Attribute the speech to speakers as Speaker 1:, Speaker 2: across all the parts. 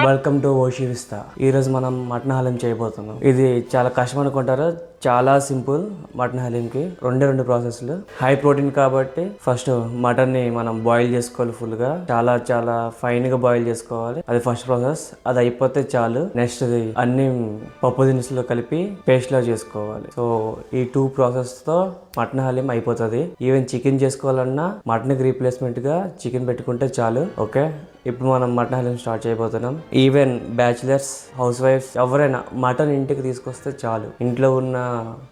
Speaker 1: Welcome to ఓషి Vista. ఈరోజు మనం mutton haleem చేయబోతున్నాం. ఇది చాలా కష్టం అనుకుంటారు, చాలా సింపుల్. మటన్ హలీంకి రెండు ప్రాసెస్లు. హై ప్రోటీన్ కాబట్టి ఫస్ట్ మటన్ ని మనం బాయిల్ చేసుకోవాలి ఫుల్ గా, చాలా చాలా ఫైన్ గా బాయిల్ చేసుకోవాలి. అది ఫస్ట్ ప్రాసెస్. అది అయిపోతే చాలు. నెక్స్ట్ అన్ని పప్పు దినుసులు కలిపి పేస్ట్ లా చేసుకోవాలి. సో ఈ టూ ప్రాసెస్ తో మటన్ హలీం అయిపోతుంది. ఈవెన్ చికెన్ చేసుకోవాలన్నా మటన్ కి రీప్లేస్మెంట్ గా చికెన్ పెట్టుకుంటే చాలు. ఓకే, ఇప్పుడు మనం మటన్ హలీం స్టార్ట్ చేయబోతున్నాం. ఈవెన్ బ్యాచిలర్స్, హౌస్ వైఫ్స్ ఎవరైనా మటన్ ఇంటికి తీసుకొస్తే చాలు. ఇంట్లో ఉన్న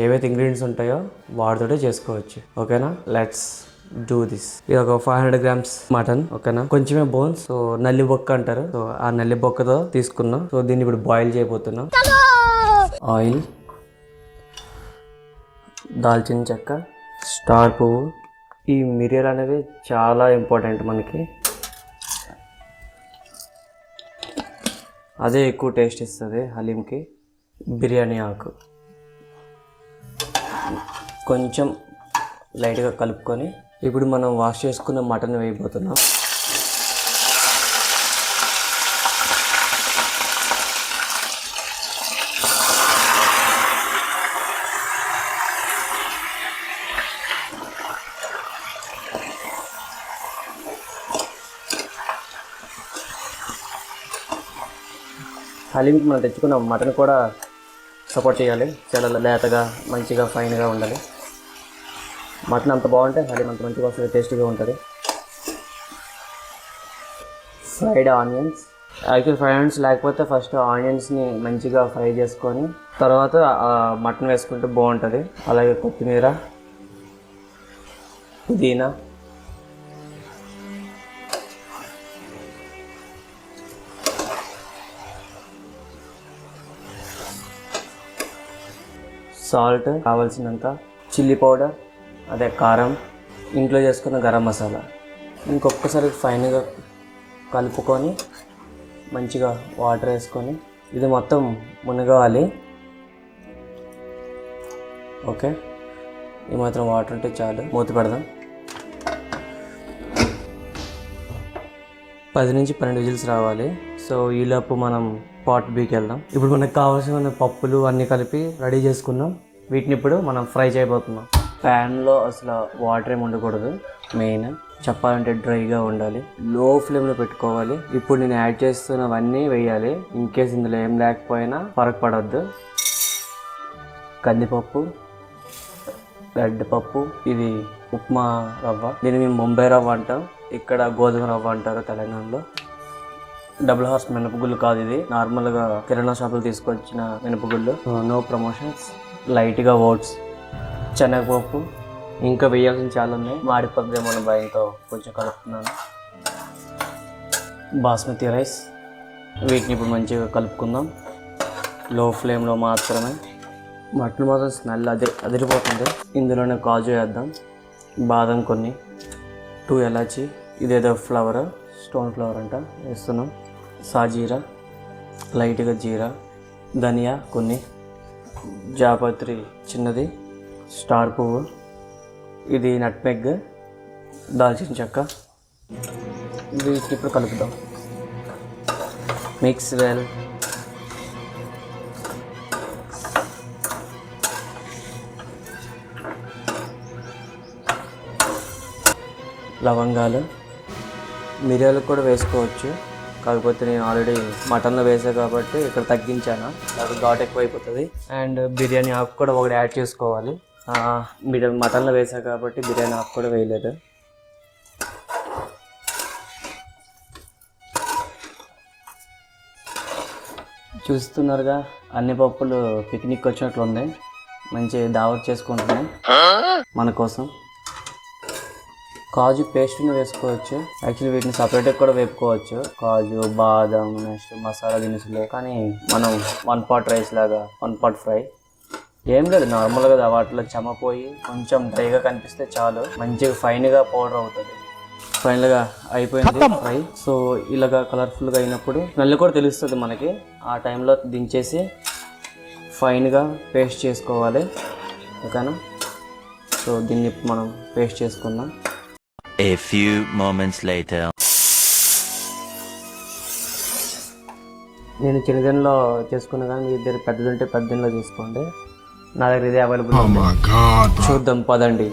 Speaker 1: ఏవైతే ఇంగ్రీడియంట్స్ ఉంటాయో వాటితోటే చేసుకోవచ్చు. ఓకేనా, లెట్స్ డూ దిస్. ఇది ఒక 500 grams మటన్. ఓకేనా, కొంచెమే బోన్స్. సో నల్లి బొక్క అంటారు. సో ఆ నల్లి బొక్కతో తీసుకున్నాం. సో దీన్ని ఇప్పుడు బాయిల్ చేయబోతున్నాం. ఆయిల్, దాల్చిన చెక్క, స్టార్ పువ్వు. ఈ మిరియాలు అనేవి చాలా ఇంపార్టెంట్ మనకి. అదే ఎక్కువ టేస్ట్ ఇస్తుంది హలీంకి. బిర్యానీ ఆకు కొంచెం లైట్గా కలుపుకొని ఇప్పుడు మనం వాష్ చేసుకున్న మటన్ వేయబోతున్నాం. హలీంకి మనం తెచ్చుకున్న మటన్ కూడా సపోర్ట్ చేయాలి. చాలా లేతగా మంచిగా ఫైన్గా ఉండాలి. మటన్ అంత బాగుంటే హలీం అంత మంచిగా వస్తుంది, టేస్టీగా ఉంటుంది. Fried onions. Actual fried onions లేకపోతే ఫస్ట్ ఆనియన్స్ని మంచిగా ఫ్రై చేసుకొని తర్వాత మటన్ వేసుకుంటే బాగుంటుంది. అలాగే కొత్తిమీర, పుదీనా, సాల్ట్ కావాల్సినంత, చిల్లీ పౌడర్ అదే కారం, ఇంట్లో చేసుకున్న గరం మసాలా. ఇంకొకసారి ఫైన్గా కలుపుకొని మంచిగా వాటర్ వేసుకొని ఇది మొత్తం మునగాలి. ఓకే, ఈ మాత్రం వాటర్ ఉంటే చాలు. మూత పెడదాం. 10 నుంచి 12 విజిల్స్ రావాలి. సో ఈలోపు మనం పాట్ బీకి వెళ్దాం. ఇప్పుడు మనకు కావాల్సిన పప్పులు అన్నీ కలిపి రెడీ చేసుకున్నాం. వీటిని ఇప్పుడు మనం ఫ్రై చేయబోతున్నాం. ప్యాన్లో అసలు వాటర్ ఏమి ఉండకూడదు. మెయిన్ చెప్పాలంటే డ్రైగా ఉండాలి. లో ఫ్లేమ్లో పెట్టుకోవాలి. ఇప్పుడు నేను యాడ్ చేస్తున్నవన్నీ వేయాలి. ఇన్ కేస్ ఇందులో ఏం లేకపోయినా ఫరక్ పడద్దు. కందిపప్పు, గడ్డపప్పు, ఇది ఉప్మా రవ్వ. దీన్ని మేము ముంబై రవ్వ అంటాం, ఇక్కడ గోధుమ రవ్వ అంటారు తెలంగాణలో. డబుల్ హార్స్ మినపగుళ్ళు కాదు, ఇది నార్మల్గా కిరాణా షాపులు తీసుకొచ్చిన మినపగుళ్ళు. No promotions. లైట్గా ఓట్స్, శనగపప్పు, ఇంకా వేయాల్సిన చాలా ఉన్నాయి. మాడిపోద్దేమో అనే భయంతో కొంచెం కలుపుతున్నాను. బాస్మతి రైస్. వీటిని ఇప్పుడు మంచిగా కలుపుకుందాం లో ఫ్లేమ్లో మాత్రమే. మటన్ మాత్రం స్మెల్ అదిరిపోతుంది. ఇందులోనే కాజు వేద్దాం, బాదం కొన్ని, 2 ఎలాచి, ఇదేదో ఫ్లవర్, స్టోన్ ఫ్లవర్ అంట, వేస్తున్నాం. సాజీరా, లైట్గా జీరా, ధనియా కొన్ని, జాపత్రి చిన్నది, స్టార్ పువ్వు, ఇది నట్మెగ్, దాల్చిన చెక్క. వీటిని ఇప్పుడు కలుపుదాం. Mix well. లవంగాలు, మిరియాలు కూడా వేసుకోవచ్చు, కాకపోతే నేను ఆల్రెడీ మటన్లో వేసా కాబట్టి ఇక్కడ తగ్గించాను, అది ఘాట్ ఎక్కువ అయిపోతుంది. అండ్ బిర్యానీ ఆకు కూడా ఒకటి యాడ్ చేసుకోవాలి. మటన్లో వేసా కాబట్టి బిర్యానీ ఆకు కూడా వేయలేదు. చూస్తున్నారుగా, అన్ని పప్పులు పిక్నిక్ వచ్చినట్లు ఉన్నాయి. మంచి దావత్ చేసుకుంటున్నాయి మన కోసం. కాజు పేస్ట్ని వేసుకోవచ్చు. యాక్చువల్లీ వీటిని సపరేట్గా కూడా వేపుకోవచ్చు, కాజు, బాదం, నెక్స్ట్ మసాలా దినుసులు. కానీ మనం 1 pot రైస్ లాగా 1 pot ఫ్రై ఏం లేదు, నార్మల్గా వాటిలో చెమపోయి కొంచెం డ్రైగా కనిపిస్తే చాలు, మంచిగా ఫైన్గా పౌడర్ అవుతుంది. ఫైనల్గా అయిపోయింది ఫ్రై. సో ఇలాగా కలర్ఫుల్గా అయినప్పుడు స్మెల్ కూడా తెలుస్తుంది మనకి. ఆ టైంలో దించేసి ఫైన్గా పేస్ట్ చేసుకోవాలి. ఓకేనా, సో దీన్ని మనం పేస్ట్ చేసుకుందాం.
Speaker 2: A few moments later.
Speaker 1: నేను చిన్నదినలో చేసుకున్నా కానీ మీ దగ్గర పెద్దది ఉంటే పెద్దదిలో తీసుకోండి. నా దగ్గర ఇదే అవైలబుల్ ఉంది. చూద్దాం పదండి.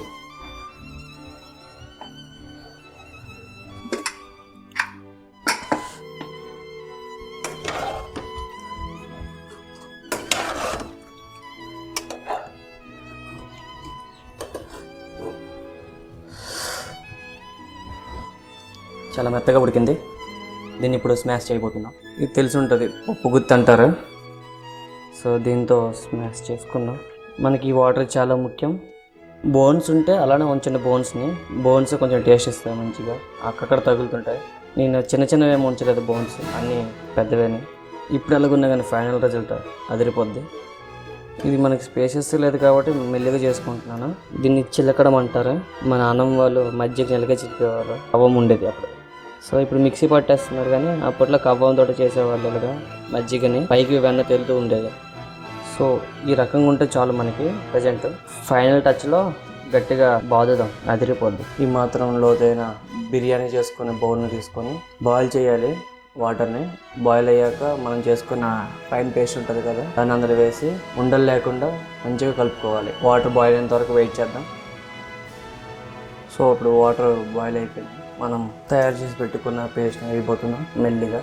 Speaker 1: చాలా మెత్తగా ఉడికింది. దీన్ని ఇప్పుడు స్మాష్ చేయబోతున్నాం. ఇది తెలిసి ఉంటుంది, పప్పు గుత్తి అంటారు. సో దీంతో స్మాష్ చేసుకుందాం. మనకి ఈ వాటర్ చాలా ముఖ్యం. బోన్స్ ఉంటే అలానే ఉంచండి. బోన్స్ కొంచెం టేస్ట్ ఇస్తాయి మంచిగా, అక్కడ తగులుతుంటాయి. నేను చిన్న చిన్నవి ఏమి ఉంచలేదు, బోన్స్ అన్నీ పెద్దవేని. ఇప్పుడు ఎలాగున్నా కానీ ఫైనల్ రిజల్ట్ అదిరిపోద్ది. ఇది మనకి స్పేసెస్ లేదు కాబట్టి మెల్లిగా చేసుకుంటున్నాను. దీన్ని చిలకడం అంటారు. మా నాన్నమ్మ వాళ్ళు మధ్య చిలక చిలికేవారు, కవ్వం ఉండేది అప్పుడు. సో ఇప్పుడు మిక్సీ పట్టేస్తున్నారు, కానీ అప్పట్లో కవ్వంతో చేసేవాళ్ళు ఇలాగా మజ్జిగని, పైకి వెన్న తేలుతూ ఉండేది. సో ఈ రకంగా ఉంటే చాలు మనకి. ప్రజెంట్ ఫైనల్ టచ్లో గట్టిగా బాదుదాం, అదిరిపోద్ది. ఈ మాత్రం లోతైన బిర్యానీ చేసుకునే బౌల్ని తీసుకొని బాయిల్ చేయాలి. వాటర్ని బాయిల్ అయ్యాక మనం చేసుకున్న ఫైన్ పేస్ట్ ఉంటుంది కదా, దాన్ని అందులో వేసి ఉండలు లేకుండా మంచిగా కలుపుకోవాలి. వాటర్ బాయిల్ అయినంత వరకు వెయిట్ చేద్దాం. సో ఇప్పుడు వాటర్ బాయిల్ అయిపోయింది. మనం తయారు చేసి పెట్టుకున్న పేస్ట్ అయిపోతున్నాం మెల్లిగా.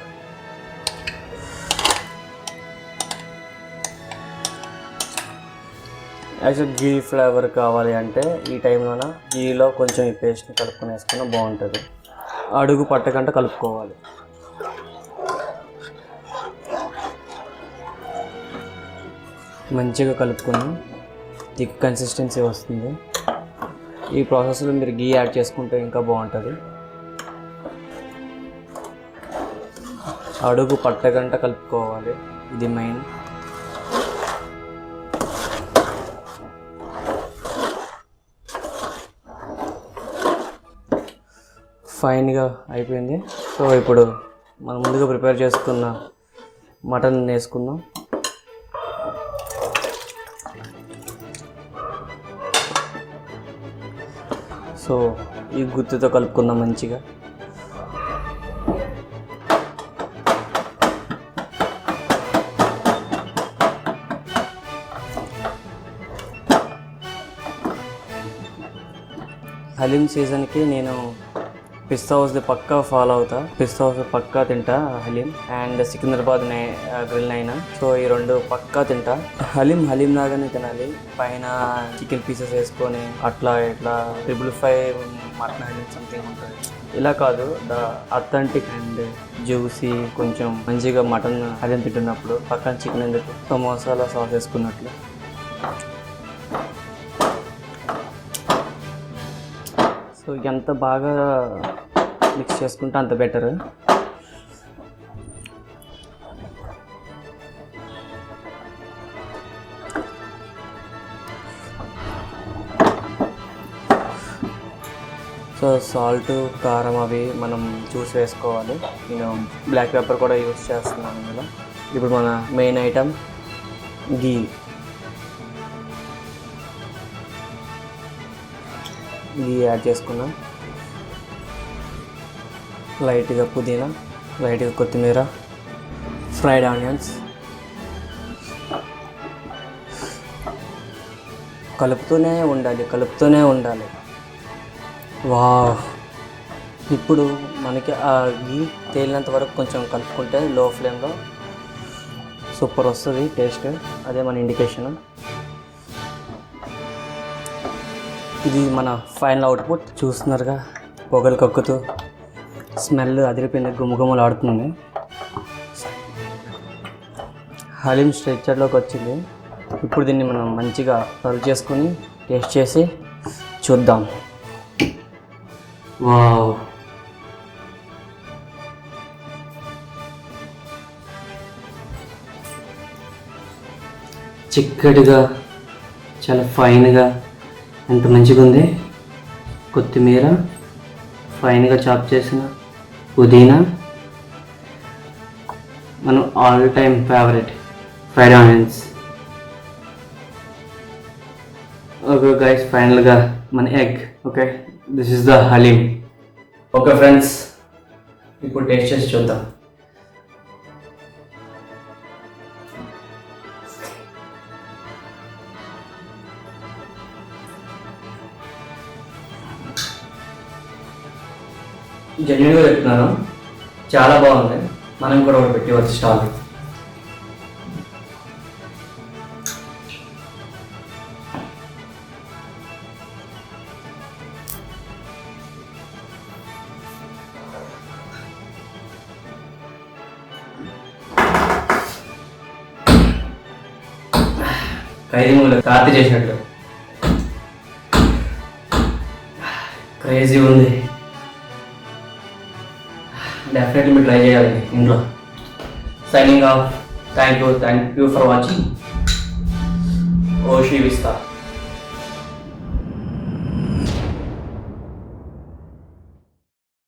Speaker 1: యాక్చువల్ గీ ఫ్లేవర్ కావాలి అంటే ఈ టైంలోన గీలో కొంచెం ఈ పేస్ట్ని కలుపుకొని వేసుకున్నా బాగుంటుంది. అడుగు పట్టకుండా కలుపుకోవాలి. మంచిగా కలుపుకొని థిక్ కన్సిస్టెన్సీ వస్తుంది. ఈ ప్రాసెస్లో మీరు గీ యాడ్ చేసుకుంటే ఇంకా బాగుంటుంది. అడుగు పట్టగంట కలుపుకోవాలి, ఇది మెయిన్. ఫైన్గా అయిపోయింది. సో ఇప్పుడు మనం ముందుగా ప్రిపేర్ చేసుకున్న మటన్ వేసుకుందాం. సో ఈ గుత్తితో కలుపుకుందాం మంచిగా. హలీం సీజన్కి నేను పిస్తా హౌస్ది పక్కా ఫాలో అవుతా. పిస్తా హౌస్ పక్కా తింటా హలీం, అండ్ సికింద్రాబాద్ గ్రిల్ నైనా. సో ఈ రెండు పక్కా తింటా. హలీం లాగానే తినాలి, పైన చికెన్ పీసెస్ వేసుకొని అట్లా ఇట్లా 555 మటన్ హలీం సంథింగ్ ఉంటుంది. ఇలా కాదు, ద అథెంటిక్ అండ్ జ్యూసీ కొంచెం మంచిగా మటన్ హలీం తింటున్నప్పుడు పక్కన చికెన్ ఎందుకు, సో మసాలా సాస్ వేసుకున్నట్లు. సో ఎంత బాగా మిక్స్ చేసుకుంటే అంత బెటర్. సో సాల్ట్, కారం అవి మనం చూసి వేసుకోవాలి. నేను బ్లాక్ పెప్పర్ కూడా యూస్ చేస్తున్నాను ఇందులో. ఇప్పుడు మన మెయిన్ ఐటమ్ గీ. గీ యాడ్ చేసుకున్నాం. లైట్గా పుదీనా, లైట్గా కొత్తిమీర, ఫ్రైడ్ ఆనియన్స్. కలుపుతూనే ఉండాలి. వావ్. ఇప్పుడు మనకి ఆ గీ తేలినంత వరకు కొంచెం కలుపుకుంటే లో ఫ్లేమ్లో సూపర్ వస్తుంది టేస్ట్. అదే మన ఇండికేషన్. ఇది మన ఫైనల్ అవుట్పుట్. చూస్తున్నారుగా, పొగలు కక్కుతూ స్మెల్ అదిరిపోయింది, గుమగుమలు ఆడుతుంది. హలీం స్ట్రెచర్లోకి వచ్చింది. ఇప్పుడు దీన్ని మనం మంచిగా సర్వ్ చేసుకొని టేస్ట్ చేసి చూద్దాం. వావ్, చిక్కటిగా, చాలా ఫైన్గా, ఎంత మంచిగా ఉంది. కొత్తిమీర, ఫైన్గా చాప్ చేసిన పుదీనా, మనం all time favourite fried onions. Okay guys, ఫైనల్గా మన egg. Okay, this is the haleem. Okay friends, ఇప్పుడు టేస్ట్ చేసి చూద్దాం. జెన్యున్గా చెప్తున్నాను, చాలా బాగుంది. మనం కూడా ఒకటి పెట్టవచ్చు స్టాల్. ఖైదీ కార్తీ చేసినట్లు క్రేజీ ఉంది. డెఫినెట్లీ మీరు ట్రై చేయాలండి ఇంట్లో. Signing off. Thank you for watching. ఓషి విస్తా.